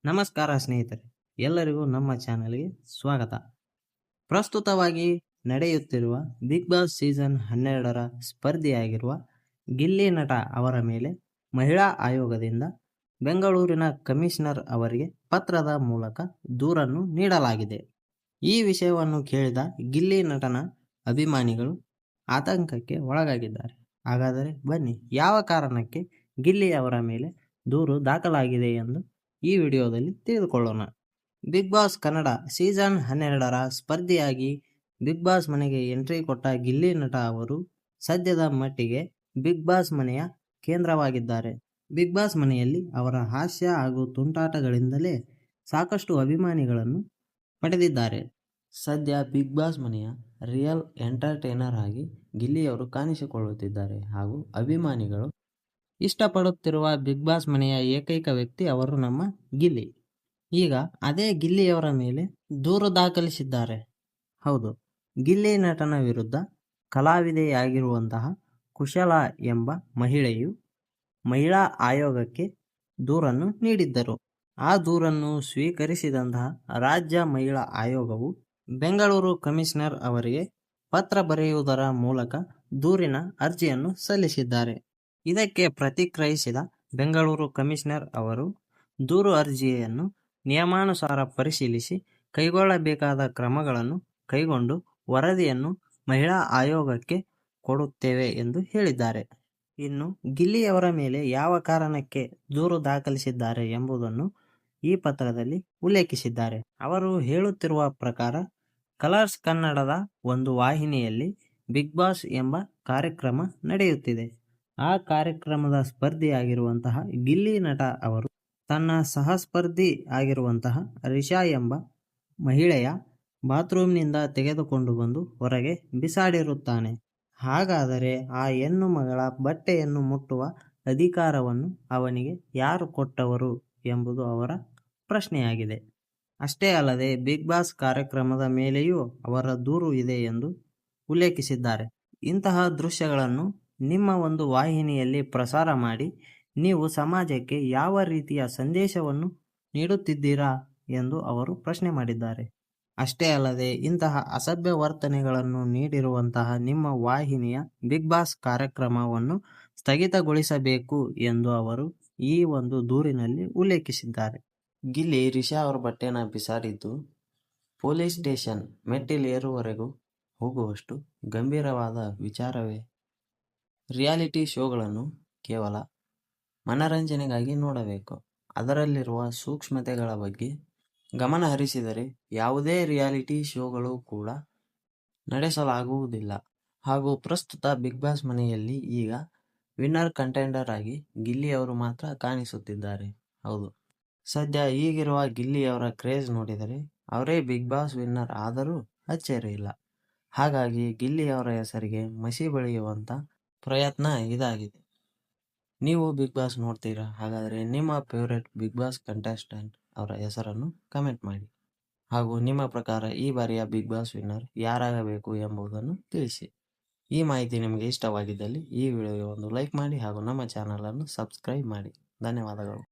ನಮಸ್ಕಾರ ಸ್ನೇಹಿತರೆ, ಎಲ್ಲರಿಗೂ ನಮ್ಮ ಚಾನೆಲ್ಗೆ ಸ್ವಾಗತ. ಪ್ರಸ್ತುತವಾಗಿ ನಡೆಯುತ್ತಿರುವ ಬಿಗ್ ಬಾಸ್ ಸೀಸನ್ 12ರ ಸ್ಪರ್ಧಿಯಾಗಿರುವ ಗಿಲ್ಲಿ ನಟ ಅವರ ಮೇಲೆ ಮಹಿಳಾ ಆಯೋಗದಿಂದ ಬೆಂಗಳೂರಿನ ಕಮಿಷನರ್ ಅವರಿಗೆ ಪತ್ರದ ಮೂಲಕ ದೂರನ್ನು ನೀಡಲಾಗಿದೆ. ಈ ವಿಷಯವನ್ನು ಕೇಳಿದ ಗಿಲ್ಲಿ ನಟನ ಅಭಿಮಾನಿಗಳು ಆತಂಕಕ್ಕೆ ಒಳಗಾಗಿದ್ದಾರೆ. ಹಾಗಾದರೆ ಬನ್ನಿ, ಯಾವ ಕಾರಣಕ್ಕೆ ಗಿಲ್ಲಿ ಅವರ ಮೇಲೆ ದೂರು ದಾಖಲಾಗಿದೆ ಎಂದು ಈ ವಿಡಿಯೋದಲ್ಲಿ ತಿಳಿದುಕೊಳ್ಳೋಣ. ಬಿಗ್ ಬಾಸ್ ಕನ್ನಡ ಸೀಸನ್ 12ರ ಸ್ಪರ್ಧಿಯಾಗಿ ಬಿಗ್ ಬಾಸ್ ಮನೆಗೆ ಎಂಟ್ರಿ ಕೊಟ್ಟ ಗಿಲ್ಲಿ ನಟ ಅವರು ಸದ್ಯದ ಮಟ್ಟಿಗೆ ಬಿಗ್ ಬಾಸ್ ಮನೆಯ ಕೇಂದ್ರವಾಗಿದ್ದಾರೆ. ಬಿಗ್ ಬಾಸ್ ಮನೆಯಲ್ಲಿ ಅವರ ಹಾಸ್ಯ ಹಾಗೂ ತುಂಟಾಟಗಳಿಂದಲೇ ಸಾಕಷ್ಟು ಅಭಿಮಾನಿಗಳನ್ನು ಪಡೆದಿದ್ದಾರೆ. ಸದ್ಯ ಬಿಗ್ ಬಾಸ್ ಮನೆಯ ರಿಯಲ್ ಎಂಟರ್ಟೈನರ್ ಆಗಿ ಗಿಲ್ಲಿಯವರು ಕಾಣಿಸಿಕೊಳ್ಳುತ್ತಿದ್ದಾರೆ ಹಾಗೂ ಅಭಿಮಾನಿಗಳು ಇಷ್ಟಪಡುತ್ತಿರುವ ಬಿಗ್ ಬಾಸ್ ಮನೆಯ ಏಕೈಕ ವ್ಯಕ್ತಿ ಅವರು ನಮ್ಮ ಗಿಲ್ಲಿ. ಈಗ ಅದೇ ಗಿಲ್ಲಿಯವರ ಮೇಲೆ ದೂರು ದಾಖಲಿಸಿದ್ದಾರೆ. ಹೌದು, ಗಿಲ್ಲಿ ನಟನ ವಿರುದ್ಧ ಕಲಾವಿದೆಯಾಗಿರುವಂತಹ ಕುಶಲ ಎಂಬ ಮಹಿಳೆಯು ಮಹಿಳಾ ಆಯೋಗಕ್ಕೆ ದೂರನ್ನು ನೀಡಿದ್ದರು. ಆ ದೂರನ್ನು ಸ್ವೀಕರಿಸಿದಂತಹ ರಾಜ್ಯ ಮಹಿಳಾ ಆಯೋಗವು ಬೆಂಗಳೂರು ಕಮಿಷನರ್ ಅವರಿಗೆ ಪತ್ರ ಬರೆಯುವುದರ ಮೂಲಕ ದೂರಿನ ಅರ್ಜಿಯನ್ನು ಸಲ್ಲಿಸಿದ್ದಾರೆ. ಇದಕ್ಕೆ ಪ್ರತಿಕ್ರಿಯಿಸಿದ ಬೆಂಗಳೂರು ಕಮಿಷನರ್ ಅವರು ದೂರು ಅರ್ಜಿಯನ್ನು ನಿಯಮಾನುಸಾರ ಪರಿಶೀಲಿಸಿ ಕೈಗೊಳ್ಳಬೇಕಾದ ಕ್ರಮಗಳನ್ನು ಕೈಗೊಂಡು ವರದಿಯನ್ನು ಮಹಿಳಾ ಆಯೋಗಕ್ಕೆ ಕೊಡುತ್ತೇವೆ ಎಂದು ಹೇಳಿದ್ದಾರೆ. ಇನ್ನು ಗಿಲ್ಲಿಯವರ ಮೇಲೆ ಯಾವ ಕಾರಣಕ್ಕೆ ದೂರು ದಾಖಲಿಸಿದ್ದಾರೆ ಎಂಬುದನ್ನು ಈ ಪತ್ರದಲ್ಲಿ ಉಲ್ಲೇಖಿಸಿದ್ದಾರೆ. ಅವರು ಹೇಳುತ್ತಿರುವ ಪ್ರಕಾರ, ಕಲರ್ಸ್ ಕನ್ನಡದ ಒಂದು ವಾಹಿನಿಯಲ್ಲಿ ಬಿಗ್ ಬಾಸ್ ಎಂಬ ಕಾರ್ಯಕ್ರಮ ನಡೆಯುತ್ತಿದೆ. ಆ ಕಾರ್ಯಕ್ರಮದ ಸ್ಪರ್ಧಿಯಾಗಿರುವಂತಹ ಗಿಲ್ಲಿ ನಟ ಅವರು ತನ್ನ ಸಹಸ್ಪರ್ಧಿ ಆಗಿರುವಂತಹ ರಿಷಾ ಎಂಬ ಮಹಿಳೆಯ ಬಾತ್ರೂಮ್ನಿಂದ ತೆಗೆದುಕೊಂಡು ಬಂದು ಹೊರಗೆ ಬಿಸಾಡಿರುತ್ತಾನೆ. ಹಾಗಾದರೆ ಆ ಹೆಣ್ಣು ಮಗಳ ಬಟ್ಟೆಯನ್ನು ಮುಟ್ಟುವ ಅಧಿಕಾರವನ್ನು ಅವನಿಗೆ ಯಾರು ಕೊಟ್ಟವರು ಎಂಬುದು ಅವರ ಪ್ರಶ್ನೆಯಾಗಿದೆ. ಅಷ್ಟೇ ಅಲ್ಲದೆ ಬಿಗ್ ಬಾಸ್ ಕಾರ್ಯಕ್ರಮದ ಮೇಲೆಯೂ ಅವರ ದೂರು ಇದೆ ಎಂದು ಉಲ್ಲೇಖಿಸಿದ್ದಾರೆ. ಇಂತಹ ದೃಶ್ಯಗಳನ್ನು ನಿಮ್ಮ ಒಂದು ವಾಹಿನಿಯಲ್ಲಿ ಪ್ರಸಾರ ಮಾಡಿ ನೀವು ಸಮಾಜಕ್ಕೆ ಯಾವ ರೀತಿಯ ಸಂದೇಶವನ್ನು ನೀಡುತ್ತಿದ್ದೀರಾ ಎಂದು ಅವರು ಪ್ರಶ್ನೆ ಮಾಡಿದ್ದಾರೆ. ಅಷ್ಟೇ ಅಲ್ಲದೆ ಇಂತಹ ಅಸಭ್ಯ ವರ್ತನೆಗಳನ್ನು ನೀಡಿರುವಂತಹ ನಿಮ್ಮ ವಾಹಿನಿಯ ಬಿಗ್ ಬಾಸ್ ಕಾರ್ಯಕ್ರಮವನ್ನು ಸ್ಥಗಿತಗೊಳಿಸಬೇಕು ಎಂದು ಅವರು ಈ ಒಂದು ದೂರಿನಲ್ಲಿ ಉಲ್ಲೇಖಿಸಿದ್ದಾರೆ. ಗಿಲ್ಲಿ ರಿಷಾ ಅವರ ಬಟ್ಟೆನ ಬಿಸಾಡಿದ್ದು ಪೊಲೀಸ್ ಸ್ಟೇಷನ್ ಮೆಟ್ಟಿಲೇರುವವರೆಗೂ ಹೋಗುವಷ್ಟು ಗಂಭೀರವಾದ ವಿಚಾರವೇ? ರಿಯಾಲಿಟಿ ಶೋಗಳನ್ನು ಕೇವಲ ಮನರಂಜನೆಗಾಗಿ ನೋಡಬೇಕು. ಅದರಲ್ಲಿರುವ ಸೂಕ್ಷ್ಮತೆಗಳ ಬಗ್ಗೆ ಗಮನ ಹರಿಸಿದರೆ ಯಾವುದೇ ರಿಯಾಲಿಟಿ ಶೋಗಳು ಕೂಡ ನಡೆಸಲಾಗುವುದಿಲ್ಲ. ಹಾಗೂ ಪ್ರಸ್ತುತ ಬಿಗ್ ಬಾಸ್ ಮನೆಯಲ್ಲಿ ಈಗ ವಿನ್ನರ್ ಕಂಟೆಂಡರ್ ಆಗಿ ಗಿಲ್ಲಿಯವರು ಮಾತ್ರ ಕಾಣಿಸುತ್ತಿದ್ದಾರೆ. ಹೌದು, ಸದ್ಯ ಈಗಿರುವ ಗಿಲ್ಲಿಯವರ ಕ್ರೇಜ್ ನೋಡಿದರೆ ಅವರೇ ಬಿಗ್ ಬಾಸ್ ವಿನ್ನರ್ ಆದರೂ ಅಚ್ಚರಿ ಇಲ್ಲ. ಹಾಗಾಗಿ ಗಿಲ್ಲಿಯವರ ಹೆಸರಿಗೆ ಮಸಿ ಬಳಿಯುವಂಥ ಪ್ರಯತ್ನ ಇದಾಗಿದೆ. ನೀವು ಬಿಗ್ ಬಾಸ್ ನೋಡ್ತೀರಾ? ಹಾಗಾದರೆ ನಿಮ್ಮ ಫೇವ್ರೆಟ್ ಬಿಗ್ ಬಾಸ್ ಕಂಟೆಸ್ಟೆಂಟ್ ಅವರ ಹೆಸರನ್ನು ಕಮೆಂಟ್ ಮಾಡಿ. ಹಾಗೂ ನಿಮ್ಮ ಪ್ರಕಾರ ಈ ಬಾರಿಯ ಬಿಗ್ ಬಾಸ್ ವಿನ್ನರ್ ಯಾರಾಗಬೇಕು ಎಂಬುದನ್ನು ತಿಳಿಸಿ. ಈ ಮಾಹಿತಿ ನಿಮಗೆ ಇಷ್ಟವಾಗಿದ್ದಲ್ಲಿ ಈ ವಿಡಿಯೋಗೆ ಒಂದು ಲೈಕ್ ಮಾಡಿ ಹಾಗೂ ನಮ್ಮ ಚಾನಲನ್ನು ಸಬ್ಸ್ಕ್ರೈಬ್ ಮಾಡಿ. ಧನ್ಯವಾದಗಳು.